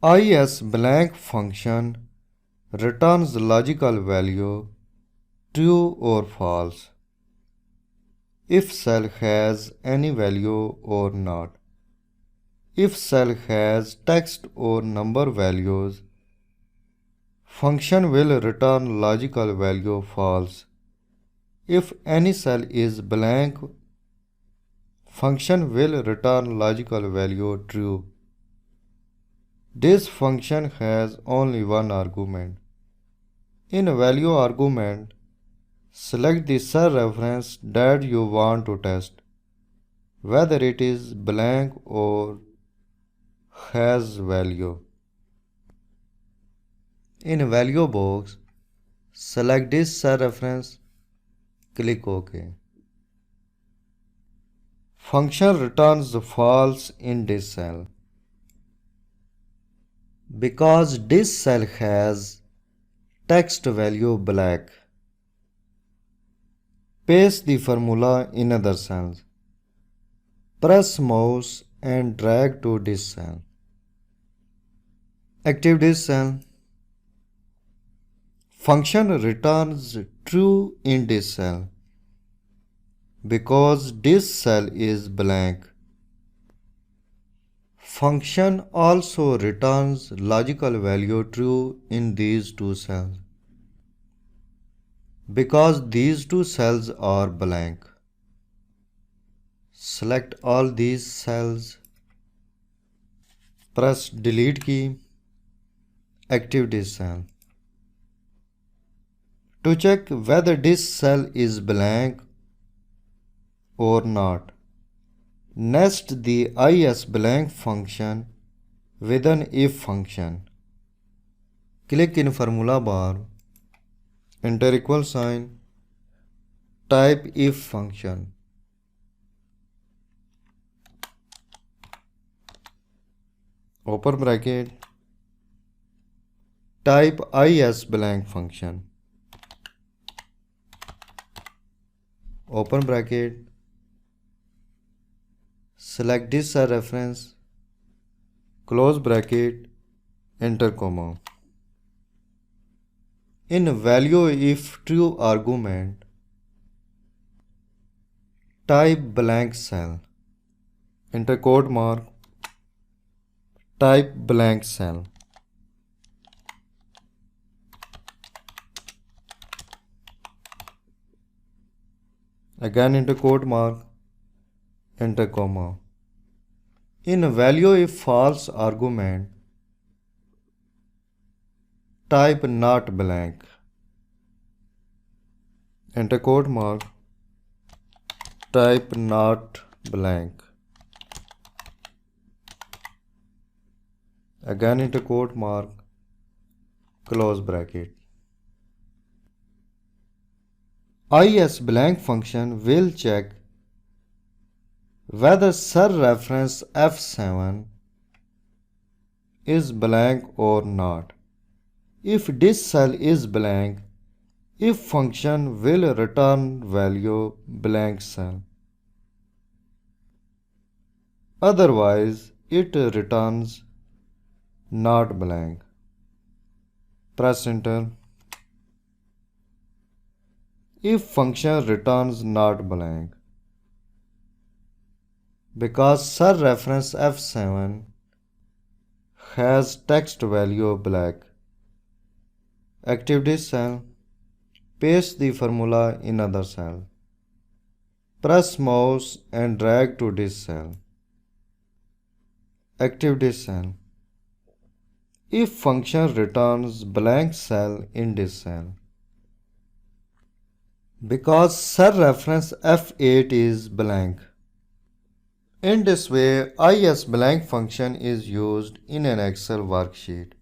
ISBLANK function returns logical value true or false if cell has any value or not. If cell has text or number values, function will return logical value false. If any cell is blank, function will return logical value true. This function has only one argument. In value argument, select the cell reference that you want to test, whether it is blank or has value. In value box, select this cell reference, click OK. Function returns false in this cell. Because this cell has text value black, paste the formula in other cells. Press mouse and drag to this cell. Activate this cell. Function returns true in this cell because this cell is blank. Function also returns logical value true in these two cells because these two cells are blank. Select all these cells, press delete key, activate this cell. To check whether this cell is blank or not, nest the ISBLANK function with an if function. Click in formula bar, enter equal sign, type if function. Open bracket, type ISBLANK function. Open bracket, select this cell reference, close bracket, enter comma. In value if true argument, type blank cell, enter quote mark, type blank cell. Again enter quote mark, enter comma. In value if false argument, type not blank, enter quote mark, type not blank. Again enter quote mark, close bracket. ISBLANK function will check whether cell reference F7 is blank or not. If this cell is blank, if function will return value blank cell. Otherwise, it returns not blank. Press enter. If function returns not blank, because cell reference F7 has text value black, activate this cell, paste the formula in other cell, press mouse and drag to this cell, activate this cell. If function returns blank cell in this cell, because cell reference F8 is blank. In this way, ISBLANK function is used in an Excel worksheet.